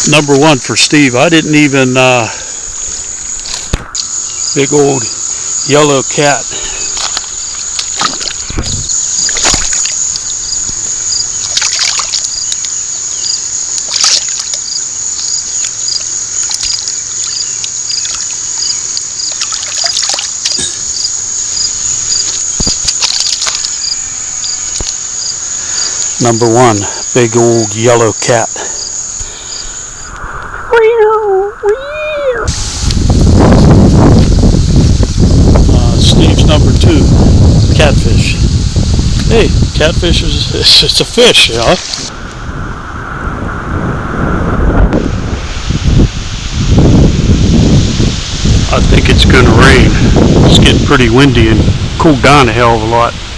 Number one for Steve. I didn't even, big old yellow cat. Number one, big old yellow cat. Steve's number two, catfish. Hey, catfish it's a fish, you know? I think it's gonna rain. It's getting pretty windy and cooled down a hell of a lot.